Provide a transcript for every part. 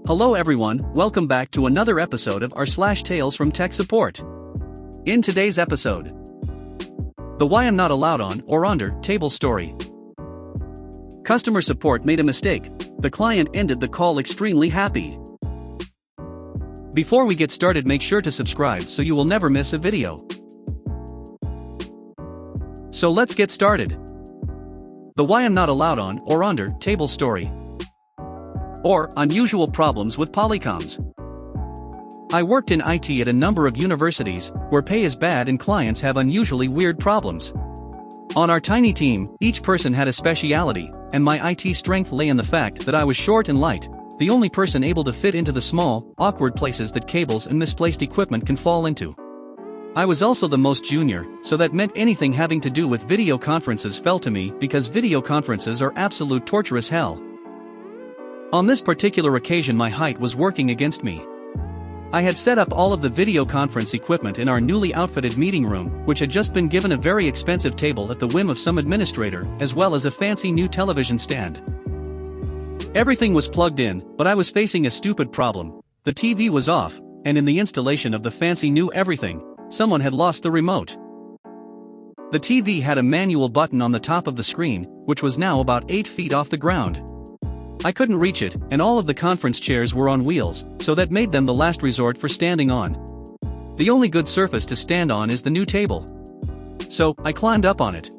Hello everyone, welcome back to another episode of r/Tales from Tech Support. In today's episode, the Why I'm Not Allowed on or Under Table story. Customer support made a mistake. The client ended the call extremely happy. Before we get started, make sure to subscribe so you will never miss a video. So let's get started. The Why I'm Not Allowed on or Under Table story. Or unusual problems with Polycoms. I worked in IT at a number of universities where pay is bad and clients have unusually weird problems. On our tiny team, each person had a speciality, and my IT strength lay in the fact that I was short and light, the only person able to fit into the small, awkward places that cables and misplaced equipment can fall into. I was also the most junior, so that meant anything having to do with video conferences fell to me because video conferences are absolute torturous hell. On this particular occasion, my height was working against me. I had set up all of the video conference equipment in our newly outfitted meeting room, which had just been given a very expensive table at the whim of some administrator, as well as a fancy new television stand. Everything was plugged in, but I was facing a stupid problem. The TV was off, and in the installation of the fancy new everything, someone had lost the remote. The TV had a manual button on the top of the screen, which was now about 8 feet off the ground. I couldn't reach it, and all of the conference chairs were on wheels, so that made them the last resort for standing on. The only good surface to stand on is the new table. So, I climbed up on it.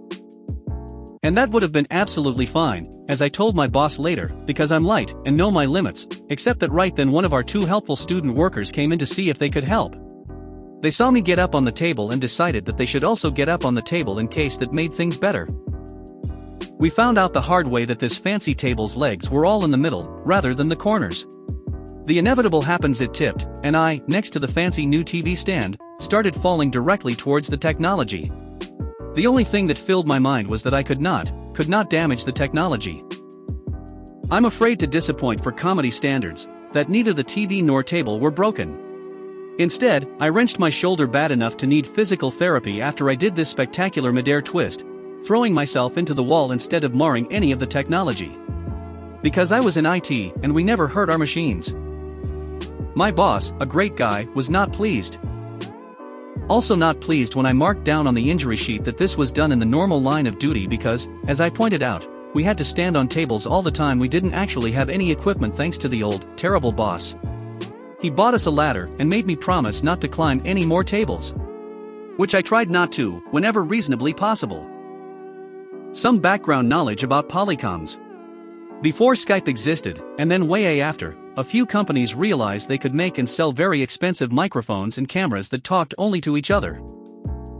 And that would have been absolutely fine, as I told my boss later, because I'm light and know my limits, except that right then one of our two helpful student workers came in to see if they could help. They saw me get up on the table and decided that they should also get up on the table in case that made things better. We found out the hard way that this fancy table's legs were all in the middle, rather than the corners. The inevitable happens, it tipped, and I, next to the fancy new TV stand, started falling directly towards the technology. The only thing that filled my mind was that I could not damage the technology. I'm afraid to disappoint for comedy standards, that neither the TV nor table were broken. Instead, I wrenched my shoulder bad enough to need physical therapy after I did this spectacular midair twist, throwing myself into the wall instead of marring any of the technology. Because I was in IT and we never hurt our machines. My boss, a great guy, was not pleased. Also not pleased when I marked down on the injury sheet that this was done in the normal line of duty because, as I pointed out, we had to stand on tables all the time. We didn't actually have any equipment thanks to the old, terrible boss. He bought us a ladder and made me promise not to climb any more tables. Which I tried not to, whenever reasonably possible. Some background knowledge about Polycoms. Before Skype existed, and then way after, a few companies realized they could make and sell very expensive microphones and cameras that talked only to each other.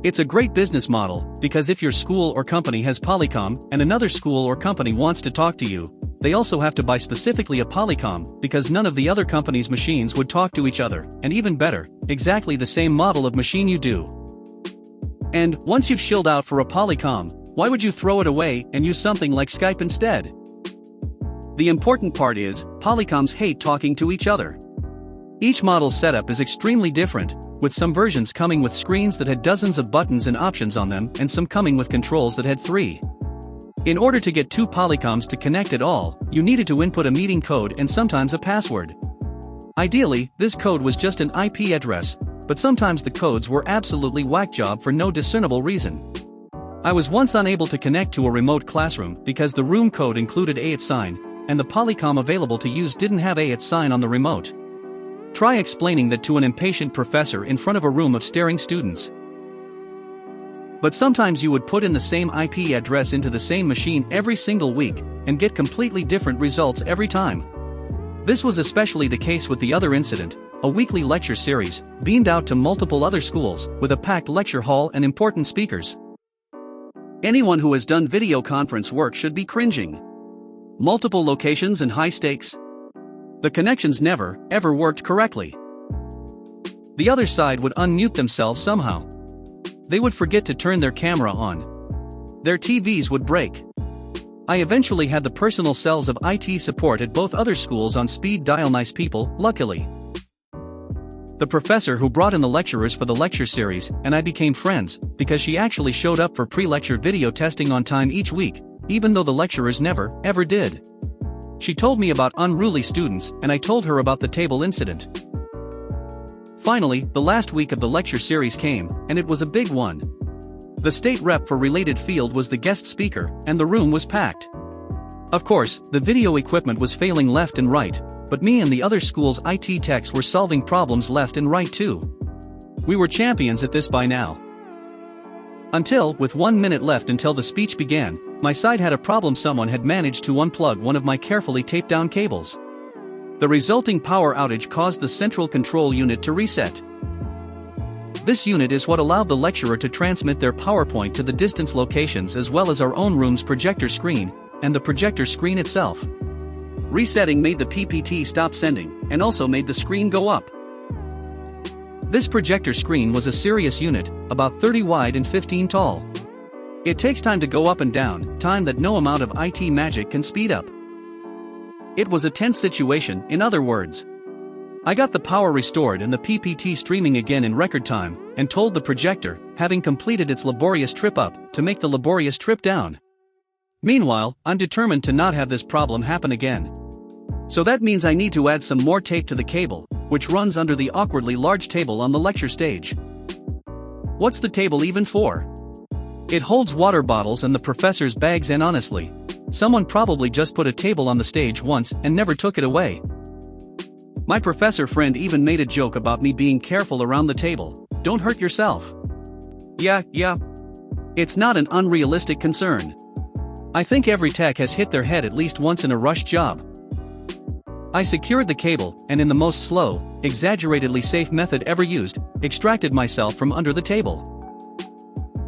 It's a great business model, because if your school or company has Polycom and another school or company wants to talk to you, they also have to buy specifically a Polycom because none of the other company's machines would talk to each other, and even better, exactly the same model of machine you do. And, once you've shilled out for a Polycom, why would you throw it away and use something like Skype instead? The important part is, Polycoms hate talking to each other. Each model's setup is extremely different, with some versions coming with screens that had dozens of buttons and options on them and some coming with controls that had 3. In order to get two Polycoms to connect at all, you needed to input a meeting code and sometimes a password. Ideally, this code was just an IP address, but sometimes the codes were absolutely whack job for no discernible reason. I was once unable to connect to a remote classroom because the room code included @sign, and the Polycom available to use didn't have @sign on the remote. Try explaining that to an impatient professor in front of a room of staring students. But sometimes you would put in the same IP address into the same machine every single week, and get completely different results every time. This was especially the case with the other incident, a weekly lecture series, beamed out to multiple other schools, with a packed lecture hall and important speakers. Anyone who has done video conference work should be cringing. Multiple locations and high stakes. The connections never, ever worked correctly. The other side would unmute themselves somehow. They would forget to turn their camera on. Their TVs would break. I eventually had the personal cells of IT support at both other schools on speed dial. Nice people, luckily. The professor who brought in the lecturers for the lecture series and I became friends because she actually showed up for pre-lecture video testing on time each week, even though the lecturers never, ever did. She told me about unruly students, and I told her about the table incident. Finally, the last week of the lecture series came, and it was a big one. The state rep for related field was the guest speaker, and the room was packed. Of course, the video equipment was failing left and right, but me and the other school's IT techs were solving problems left and right too. We were champions at this by now. Until, with 1 minute left until the speech began, my side had a problem. Someone had managed to unplug one of my carefully taped down cables. The resulting power outage caused the central control unit to reset. This unit is what allowed the lecturer to transmit their PowerPoint to the distance locations as well as our own room's projector screen, and the projector screen itself. Resetting made the PPT stop sending, and also made the screen go up. This projector screen was a serious unit, about 30 wide and 15 tall. It takes time to go up and down, time that no amount of IT magic can speed up. It was a tense situation, in other words. I got the power restored and the PPT streaming again in record time, and told the projector, having completed its laborious trip up, to make the laborious trip down. Meanwhile, I'm determined to not have this problem happen again. So that means I need to add some more tape to the cable, which runs under the awkwardly large table on the lecture stage. What's the table even for? It holds water bottles and the professor's bags, and honestly, someone probably just put a table on the stage once and never took it away. My professor friend even made a joke about me being careful around the table. Don't hurt yourself. Yeah. It's not an unrealistic concern. I think every tech has hit their head at least once in a rush job. I secured the cable, and in the most slow, exaggeratedly safe method ever used, extracted myself from under the table.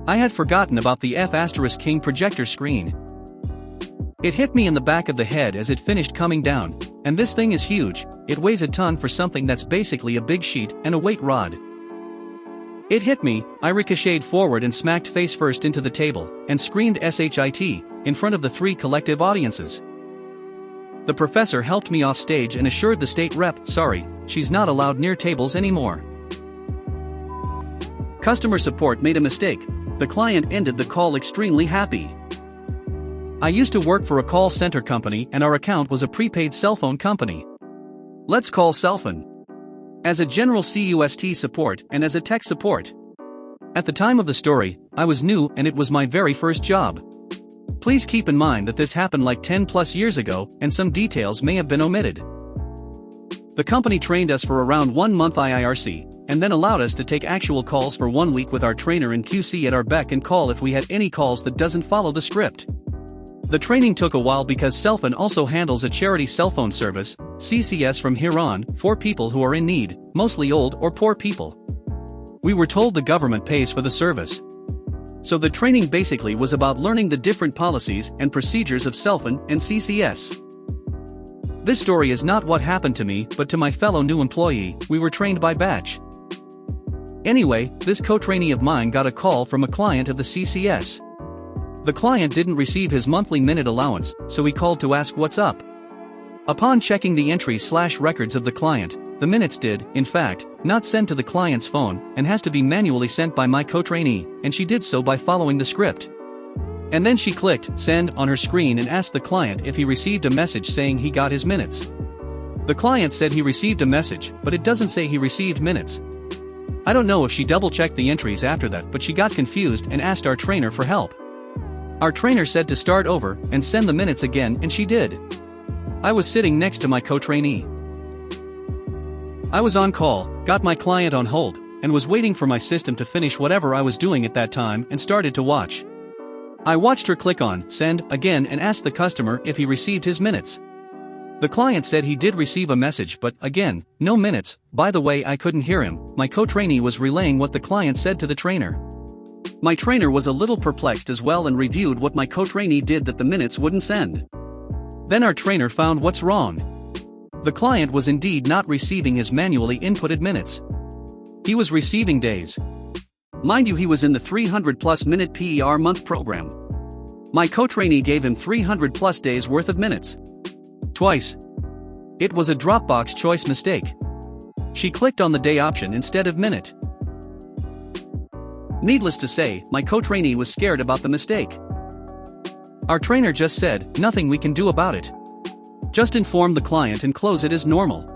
I had forgotten about the F*King projector screen. It hit me in the back of the head as it finished coming down, and this thing is huge. It weighs a ton for something that's basically a big sheet and a weight rod. It hit me, I ricocheted forward and smacked face first into the table, and screamed "SHIT" in front of the 3 collective audiences. The professor helped me off stage and assured the state rep, sorry, she's not allowed near tables anymore. Customer support made a mistake. The client ended the call extremely happy. I used to work for a call center company and our account was a prepaid cell phone company. Let's call Cellphone. As a general CUST support and as a tech support. At the time of the story, I was new and it was my very first job. Please keep in mind that this happened like 10 plus years ago and some details may have been omitted. The company trained us for around 1 month IIRC, and then allowed us to take actual calls for 1 week with our trainer and QC at our beck and call if we had any calls that doesn't follow the script. The training took a while because Cellphone also handles a charity cell phone service, CCS, from here on, for people who are in need, mostly old or poor people. We were told the government pays for the service. So the training basically was about learning the different policies and procedures of Cellphone and CCS. This story is not what happened to me but to my fellow new employee. We were trained by batch. Anyway, this co-trainee of mine got a call from a client of the CCS. The client didn't receive his monthly minute allowance, so he called to ask what's up. Upon checking the entries/records of the client, the minutes did, in fact, not send to the client's phone and has to be manually sent by my co-trainee, and she did so by following the script. And then she clicked send on her screen and asked the client if he received a message saying he got his minutes. The client said he received a message, but it doesn't say he received minutes. I don't know if she double-checked the entries after that, but she got confused and asked our trainer for help. Our trainer said to start over and send the minutes again, and she did. I was sitting next to my co-trainee. I was on call, got my client on hold, and was waiting for my system to finish whatever I was doing at that time and started to watch. I watched her click on send again and asked the customer if he received his minutes. The client said he did receive a message, but again, no minutes. By the way, I couldn't hear him. My co-trainee was relaying what the client said to the trainer. My trainer was a little perplexed as well and reviewed what my co-trainee did that the minutes wouldn't send. Then our trainer found what's wrong. The client was indeed not receiving his manually inputted minutes. He was receiving days. Mind you, he was in the 300 plus minute PER month program. My co-trainee gave him 300 plus days worth of minutes. Twice. It was a Dropbox choice mistake. She clicked on the day option instead of minute. Needless to say, my co-trainee was scared about the mistake. Our trainer just said, nothing we can do about it. Just inform the client and close it as normal.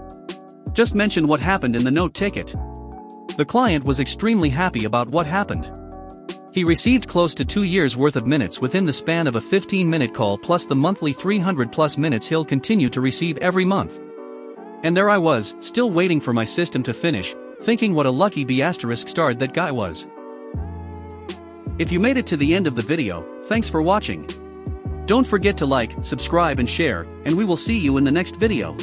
Just mention what happened in the note ticket. The client was extremely happy about what happened. He received close to 2 years worth of minutes within the span of a 15-minute call plus the monthly 300+ minutes he'll continue to receive every month. And there I was, still waiting for my system to finish, thinking what a lucky ** that guy was. If you made it to the end of the video, thanks for watching. Don't forget to like, subscribe and share, and we will see you in the next video.